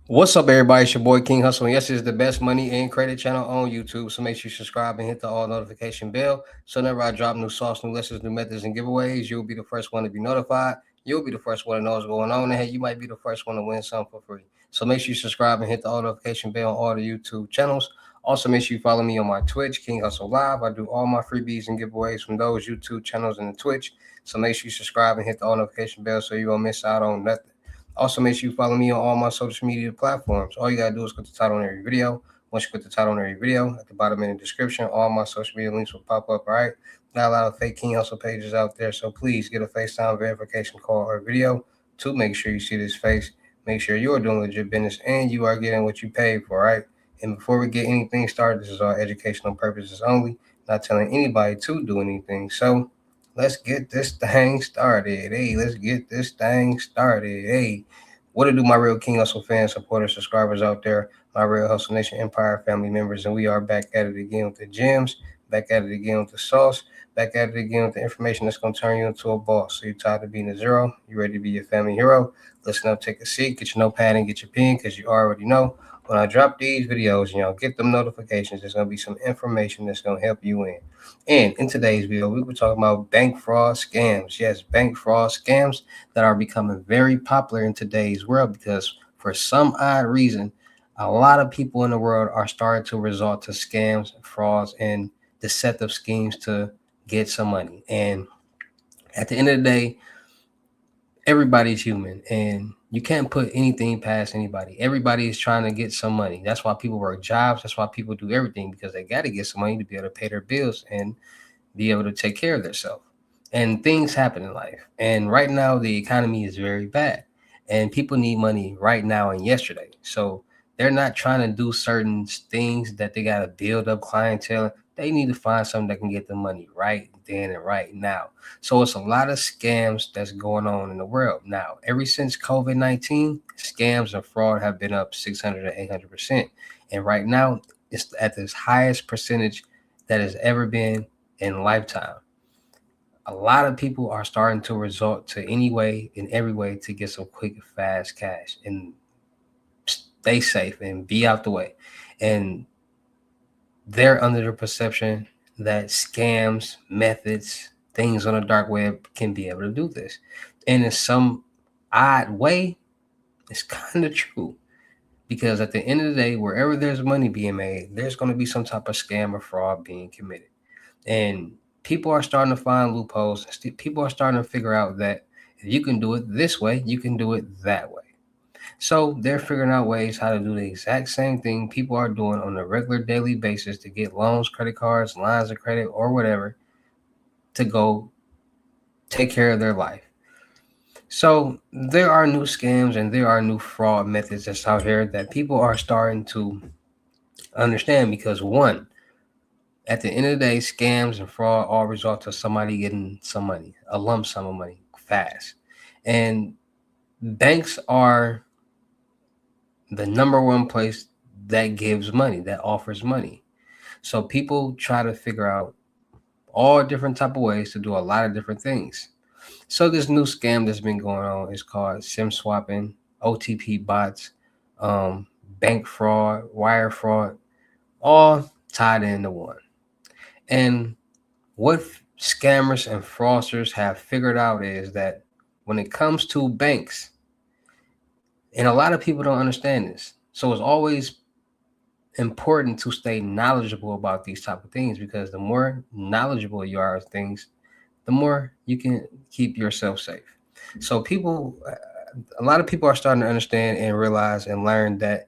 What's up, everybody? It's your boy King Hustle. And yes, it's the best money and credit channel on YouTube. So make sure you subscribe and hit the all notification bell. So whenever I drop new sauce, new lessons, new methods, and giveaways, you'll be the first one to be notified. You'll be the first one to know what's going on. And hey, you might be the first one to win something for free. So make sure you subscribe and hit the all notification bell on all the YouTube channels. Also, make sure you follow me on my Twitch, King Hustle Live. I do all my freebies and giveaways from those YouTube channels and the Twitch. So make sure you subscribe and hit the all notification bell so you won't miss out on nothing. Also, make sure you follow me on all my social media platforms. All you gotta do is click the title on every video. Once you click the title on every video, at the bottom in the description, all my social media links will pop up. All right. Got a lot of fake King Hustle pages out there, so please get a FaceTime verification call or video to make sure you see this face. Make sure you are doing legit business and you are getting what you paid for. Right. And before we get anything started, this is all educational purposes only. Not telling anybody to do anything. So let's get this thing started. Hey, let's get this thing started. Hey, what to do, my real King Hustle fans, supporters, subscribers out there, my real Hustle Nation Empire family members, and we are back at it again with the gems, back at it again with the sauce, back at it again with the information that's gonna turn you into a boss. So you're tired of being a zero, you ready to be your family hero? Listen up, take a seat, get your notepad and get your pen, because you already know when I drop these videos, get them notifications. There's gonna be some information that's gonna help you win. And in today's video, we were talking about bank fraud scams. Yes, bank fraud scams that are becoming very popular in today's world because for some odd reason, a lot of people in the world are starting to resort to scams, frauds, and deceptive schemes to get some money. And at the end of the day, everybody's human and you can't put anything past anybody. Everybody is trying to get some money. That's why people work jobs. That's why people do everything because they got to get some money to be able to pay their bills and be able to take care of themselves. And things happen in life. And right now, the economy is very bad. And people need money right now and yesterday. So they're not trying to do certain things that they got to build up clientele. They need to find something that can get the money right then and right now. So it's a lot of scams that's going on in the world now. Ever since COVID-19, scams and fraud have been up 600 to 800%. And right now, it's at this highest percentage that has ever been in lifetime. A lot of people are starting to resort to any way in every way to get some quick, fast cash and stay safe and be out the way. And they're under the perception that scams, methods, things on the dark web can be able to do this. And in some odd way, it's kind of true. Because at the end of the day, wherever there's money being made, there's going to be some type of scam or fraud being committed. And people are starting to find loopholes. People are starting to figure out that if you can do it this way, you can do it that way. So they're figuring out ways how to do the exact same thing people are doing on a regular daily basis to get loans, credit cards, lines of credit, or whatever to go take care of their life. So there are new scams and there are new fraud methods that's out here that people are starting to understand because one, at the end of the day, scams and fraud all result to somebody getting some money, a lump sum of money fast. And banks are the number one place that gives money, that offers money. So people try to figure out all different type of ways to do a lot of different things. So this new scam that's been going on is called SIM swapping, OTP bots, um, bank fraud, wire fraud, all tied into one. And what scammers and fraudsters have figured out is that when it comes to banks, and a lot of people don't understand this, so it's always important to stay knowledgeable about these type of things because the more knowledgeable you are of things, the more you can keep yourself safe. So a lot of people are starting to understand and realize and learn that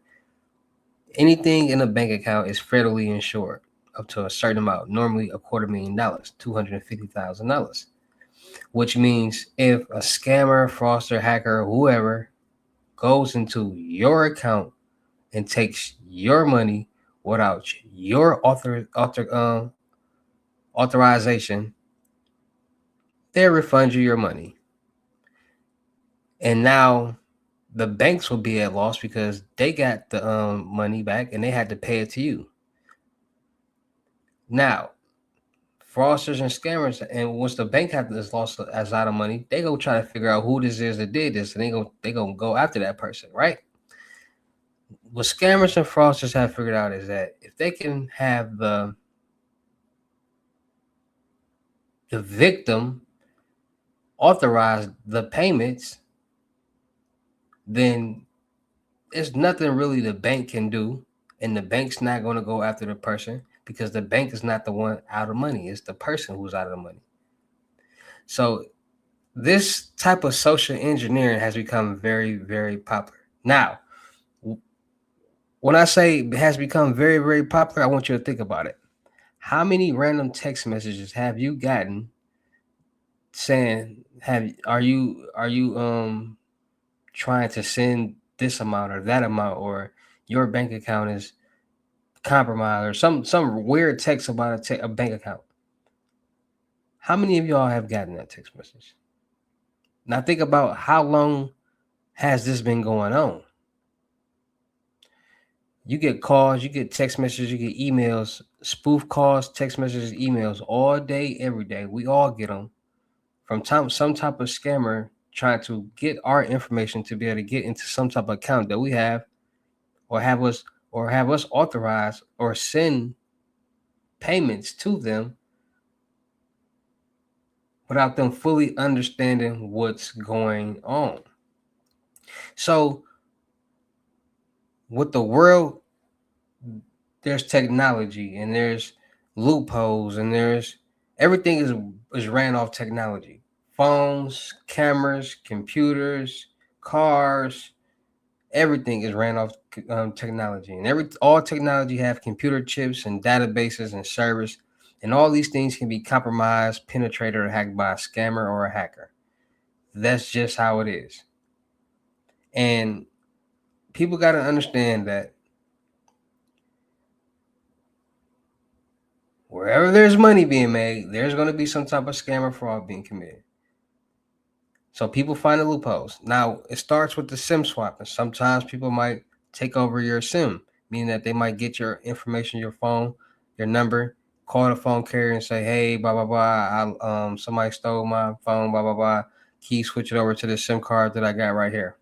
anything in a bank account is federally insured up to a certain amount, normally $250,000, $250,000, which means if a scammer, fraudster, hacker, whoever goes into your account and takes your money without your authorization, they refund you your money. And now the banks will be at loss because they got the money back and they had to pay it to you. Now, fraudsters and scammers, and once the bank has lost as lot of money, they go try to figure out who this is that did this, and they gonna go after that person, right? what scammers and fraudsters have figured out is that if they can have the victim authorize the payments, then there's nothing really the bank can do, and the bank's not going to go after the person because the bank is not the one out of money. It's the person who's out of the money. So this type of social engineering has become very, very popular. Now, when I say it has become very, very popular, I want you to think about it. How many random text messages have you gotten saying are you trying to send this amount or that amount, or your bank account is compromised, or some weird text about a bank account? How many of y'all have gotten that text message? Now think about how long has this been going on. You get calls, you get text messages, you get emails, spoof calls, text messages, emails all day, every day. We all get them from some type of scammer trying to get our information to be able to get into some type of account that we have, or have us authorize or send payments to them without them fully understanding what's going on. So with the world, there's technology and there's loopholes and there's everything is ran off technology. Phones, cameras, computers, cars, everything is ran off technology, and all technology have computer chips and databases and servers, and all these things can be compromised, penetrated, or hacked by a scammer or a hacker. That's just how it is. And people got to understand that wherever there's money being made, there's going to be some type of scam or fraud being committed. So people find the loopholes. Now, it starts with the SIM swapping. Sometimes people might take over your SIM, meaning that they might get your information, your phone, your number, call the phone carrier and say, hey, blah, blah, blah, somebody stole my phone, blah, blah, blah. Can you switch it over to the SIM card that I got right here?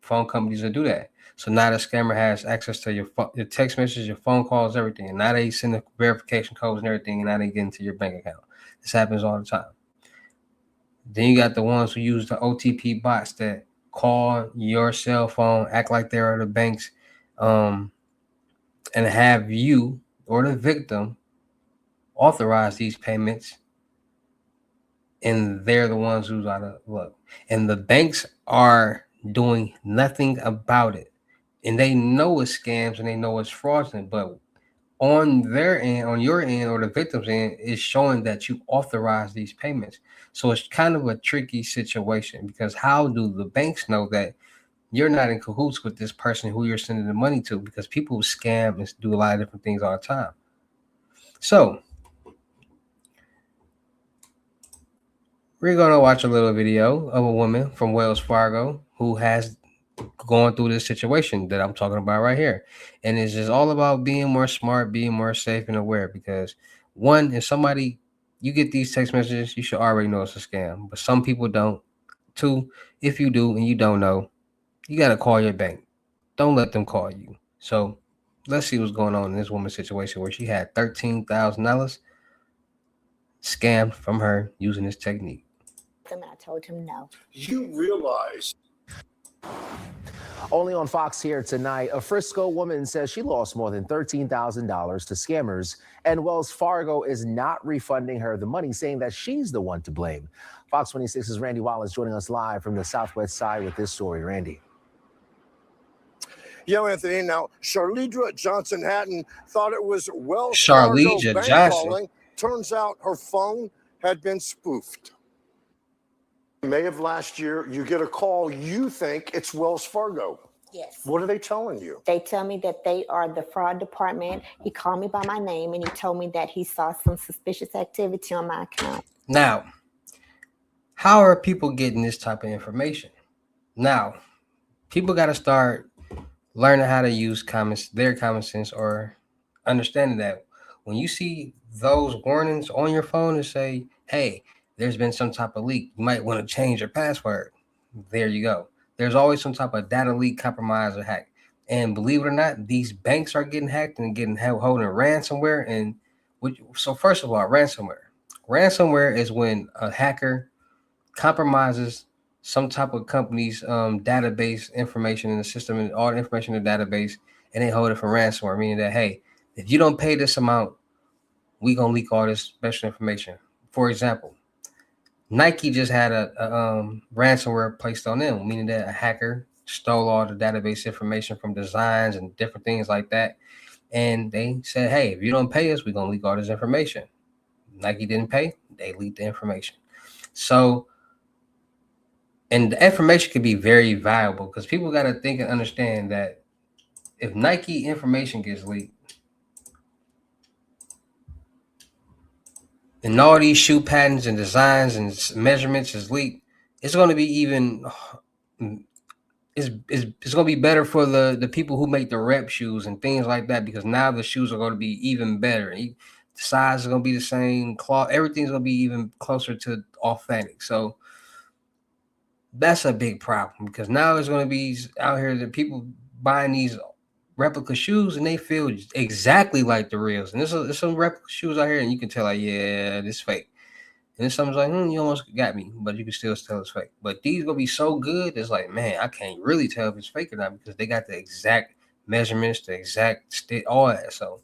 Phone companies will do that. So now the scammer has access to your text messages, your phone calls, everything. And now they send the verification codes and everything, and now they get into your bank account. This happens all the time. Then you got the ones who use the OTP bots that call your cell phone, act like they're the banks, and have you or the victim authorize these payments, and they're the ones who's out of luck. And the banks are doing nothing about it. And they know it's scams and they know it's fraudulent, but on their end, on your end, or the victim's end, is showing that you authorize these payments. So it's kind of a tricky situation, because how do the banks know that you're not in cahoots with this person who you're sending the money to? Because people scam and do a lot of different things all the time. So we're going to watch a little video of a woman from Wells Fargo who has going through this situation that I'm talking about right here. And it's just all about being more smart, being more safe and aware, because one, if somebody, you get these text messages, you should already know it's a scam, but some people don't. Two, if you do and you don't know, you got to call your bank. Don't let them call you. So let's see what's going on in this woman's situation where she had $13,000 scammed from her using this technique. And I told him no. You realize. Only on Fox here tonight, a Frisco woman says she lost more than $13,000 to scammers, and Wells Fargo is not refunding her the money, saying that she's the one to blame. Fox 26's Randy Wallace joining us live from the Southwest side with this story. Randy. Yeah, Anthony. Now, Charlidra Johnson Hatton thought it was Wells Fargo bank calling. Turns out her phone had been spoofed. May of last year, you get a call, you think it's Wells Fargo. Yes. What are they telling you? They tell me that they are the fraud department. He called me by my name and he told me that he saw some suspicious activity on my account. Now, how are people getting this type of information? Now, people got to start learning how to use their common sense, or understanding that when you see those warnings on your phone that say, hey, there's been some type of leak, you might want to change your password. There you go. There's always some type of data leak, compromise, or hack. And believe it or not, these banks are getting hacked and holding ransomware. And so first of all, ransomware is when a hacker compromises some type of company's database information in the system and all the information in the database, and they hold it for ransomware, meaning that, hey, if you don't pay this amount, we gonna leak all this special information. For example, Nike just had a ransomware placed on them, meaning that a hacker stole all the database information from designs and different things like that. And they said, hey, if you don't pay us, we're gonna leak all this information. Nike didn't pay, they leaked the information. So, and the information could be very valuable because people got to think and understand that if Nike information gets leaked and all these shoe patterns and designs and measurements is leaked, it's going to be even it's going to be better for the people who make the rep shoes and things like that, because now the shoes are going to be even better. The size is going to be the same, cloth, everything's going to be even closer to authentic. So that's a big problem, because now there's going to be out here that people buying these replica shoes and they feel exactly like the reals. And there's some replica shoes out here and you can tell, like, yeah, this fake. And then someone's like, you almost got me, but you can still tell it's fake. But these gonna be so good, it's like, man, I can't really tell if it's fake or not, because they got the exact measurements, the exact all that. So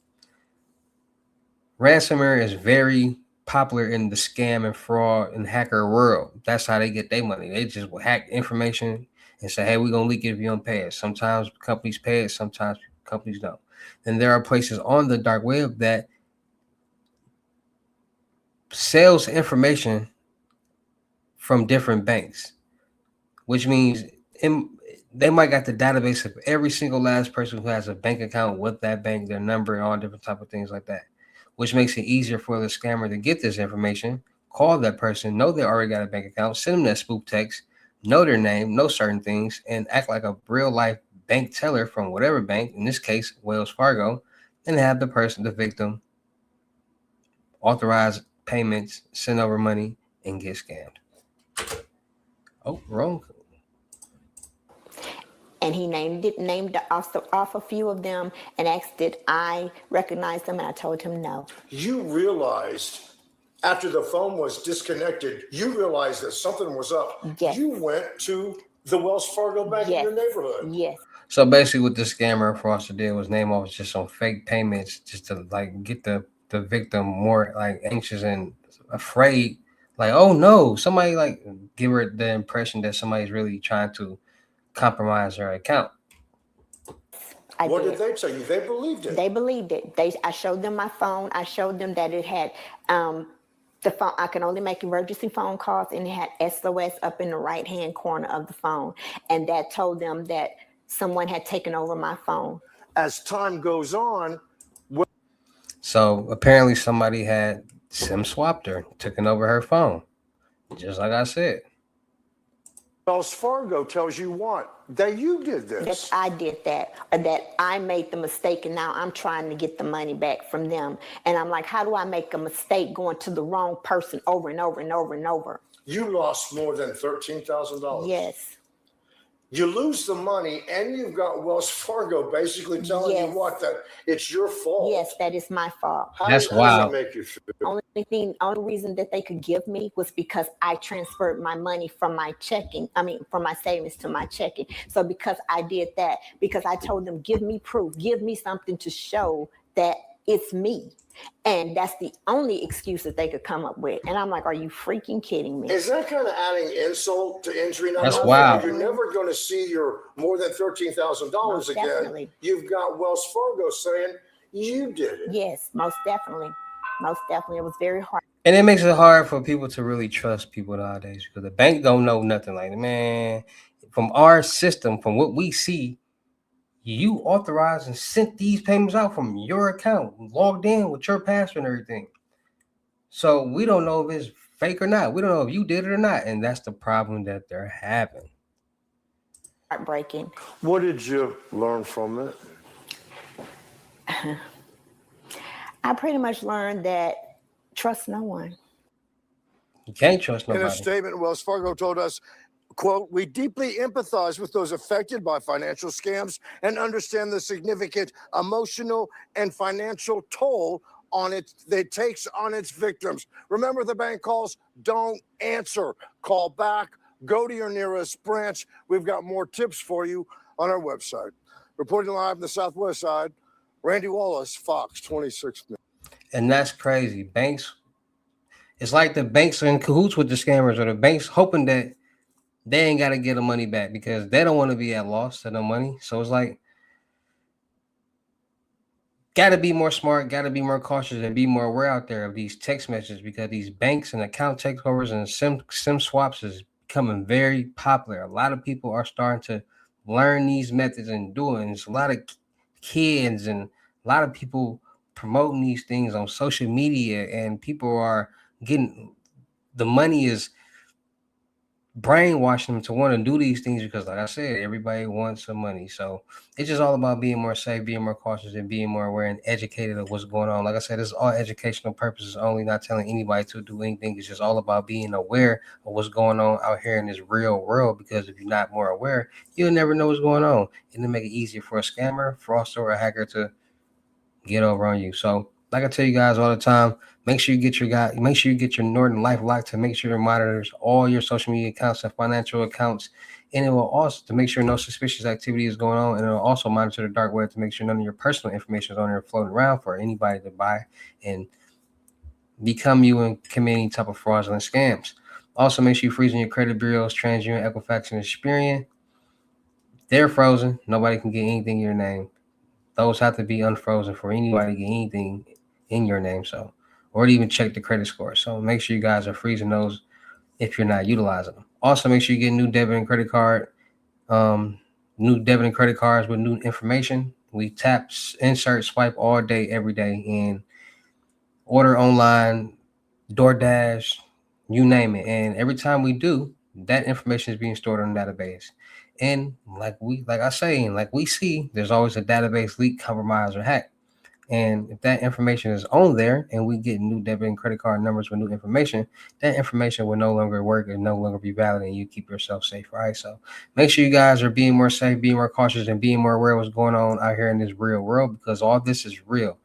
ransomware is very popular in the scam and fraud and hacker world. That's how they get their money. They just will hack information and say, hey, we're gonna leak it if you don't pay us. Sometimes companies pay it, sometimes companies don't. And there are places on the dark web that sells information from different banks, which means they might got the database of every single last person who has a bank account with that bank, their number, and all different type of things like that, which makes it easier for the scammer to get this information, call that person, know they already got a bank account, send them that spoof text, know their name, know certain things, and act like a real life bank teller from whatever bank, in this case, Wells Fargo, and have the person, the victim, authorize payments, send over money, and get scammed. Oh, wrong. And he named off a few of them and asked, did I recognize them? And I told him no. You realized after the phone was disconnected, you realized that something was up. Yes. You went to the Wells Fargo bank in your neighborhood. Yes. So basically what the scammer and fraudster did was name off just some fake payments just to like get the victim more like anxious and afraid. Like, oh no, somebody like give her the impression that somebody's really trying to compromise her account. What did they tell you? They believed it. They believed it. I showed them my phone. I showed them that it had the phone. I can only make emergency phone calls, and it had SOS up in the right-hand corner of the phone. And that told them that someone had taken over my phone. As time goes on. So apparently somebody had SIM swapped her, taken over her phone, just like I said. Wells Fargo tells you what? That you did this. That I did that, or that I made the mistake, and now I'm trying to get the money back from them. And I'm like, how do I make a mistake going to the wrong person over and over and over and over? You lost more than $13,000. Yes. You lose the money, and you've got Wells Fargo basically telling you what, that it's your fault. Yes, that is my fault. That's wild. How does that make you feel? Only reason that they could give me was because I transferred my money from my from my savings to my checking. So because I did that, because I told them, give me proof, give me something to show that it's me. And that's the only excuse that they could come up with. And I'm like, are you freaking kidding me? Is that kind of adding insult to injury? Now, that's wild. You're never going to see your more than $13,000 again. Definitely. You've got Wells Fargo saying you did it. Yes, most definitely. Most definitely. It was very hard. And it makes it hard for people to really trust people nowadays, because the bank don't know nothing. Like, man, from our system, from what we see, you authorized and sent these payments out from your account, logged in with your password and everything. So we don't know if it's fake or not. We don't know if you did it or not. And that's the problem that they're having. Heartbreaking. What did you learn from it? I pretty much learned that trust no one. You can't trust nobody. In a statement, Wells Fargo told us, Quote, we deeply empathize with those affected by financial scams and understand the significant emotional and financial toll that takes on its victims. Remember, the bank calls, don't answer. Call back, go to your nearest branch. We've got more tips for you on our website. Reporting live in the Southwest Side, Randy Wallace, Fox 26 News. And that's crazy. Banks, it's like the banks are in cahoots with the scammers, or the banks hoping that they ain't got to get the money back because they don't want to be at loss to the money. So it's like, got to be more smart, got to be more cautious, and be more aware out there of these text messages, because these banks and account takeovers and SIM swaps is becoming very popular. A lot of people are starting to learn these methods and do it. And it's a lot of kids and a lot of people promoting these things on social media, and people are getting, the money is brainwashing them to want to do these things because, like I said, everybody wants some money. So it's just all about being more safe, being more cautious, and being more aware and educated of what's going on. Like I said, it's all educational purposes only, not telling anybody to do anything. It's just all about being aware of what's going on out here in this real world, because if you're not more aware, you'll never know what's going on, and it'll make it easier for a scammer, fraudster, or a hacker to get over on you. So like I tell you guys all the time, make sure you get your Norton Life Lock to make sure it monitors all your social media accounts and financial accounts. And it will also, to make sure no suspicious activity is going on, and it will also monitor the dark web to make sure none of your personal information is on there floating around for anybody to buy and become you and commit any type of fraudulent scams. Also, make sure you're freezing your credit bureaus, TransUnion, Equifax, and Experian. They're frozen. Nobody can get anything in your name. Those have to be unfrozen for anybody to get anything in your name. So, or to even check the credit score. So make sure you guys are freezing those if you're not utilizing them. Also, make sure you get new debit and credit cards with new information. We tap, insert, swipe all day, every day, and order online, DoorDash, you name it. And every time we do, that information is being stored on the database. And like we see, there's always a database leak, compromise, or hack. And if that information is on there and we get new debit and credit card numbers with new information, that information will no longer work and no longer be valid, and you keep yourself safe, right? So make sure you guys are being more safe, being more cautious, and being more aware of what's going on out here in this real world, because all this is real.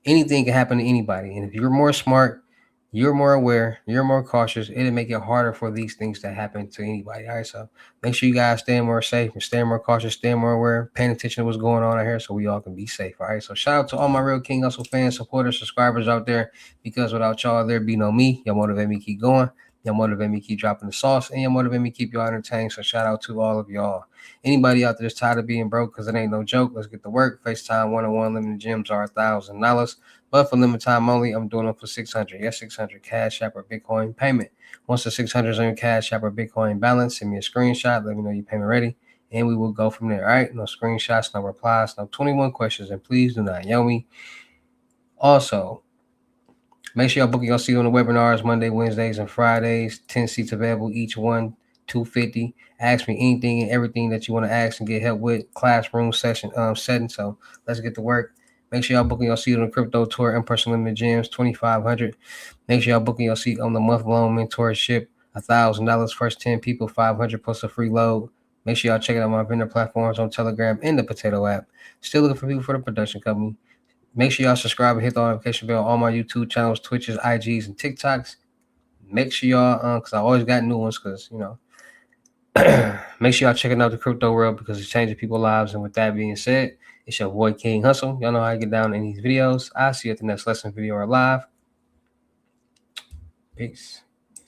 Anything can happen to anybody. And if you're more smart, you're more aware, you're more cautious, it'll make it harder for these things to happen to anybody. All right. So make sure you guys stay more safe and stay more cautious, stay more aware, paying attention to what's going on out here so we all can be safe. All right. So shout out to all my Real King Hussle fans, supporters, subscribers out there, because without y'all, there'd be no me. Y'all motivate me to keep going. Y'all motivate me to keep dropping the sauce, and y'all motivate me to keep y'all entertained. So shout out to all of y'all. Anybody out there that's tired of being broke, because it ain't no joke, let's get to work. FaceTime 101 limited gems are $1,000. But for limited time only, I'm doing them for $600. Yes, $600 Cash App or Bitcoin payment. Once the $600 is on your Cash App or Bitcoin balance, send me a screenshot. Let me know your payment ready, and we will go from there. All right. No screenshots, no replies, no 21 questions, and please do not yell me. Also, make sure y'all book your seat on the webinars Monday, Wednesdays, and Fridays. 10 seats available, each one $250. Ask me anything and everything that you want to ask and get help with. Classroom session setting. So let's get to work. Make sure y'all booking your seat on the crypto tour, in-person limited gems, $2,500. Make sure y'all booking your seat on the month-long mentorship, $1,000. First 10 people, $500 plus a free load. Make sure y'all check out my vendor platforms on Telegram and the Potato app. Still looking for people for the production company. Make sure y'all subscribe and hit the notification bell on all my YouTube channels, Twitches, IGs, and TikToks. Make sure y'all, because I always got new ones, because, you know, make sure y'all checking out the crypto world, because it's changing people's lives. And with that being said, it's your boy King Hussle. Y'all know how I get down in these videos. I'll see you at the next lesson video or live. Peace.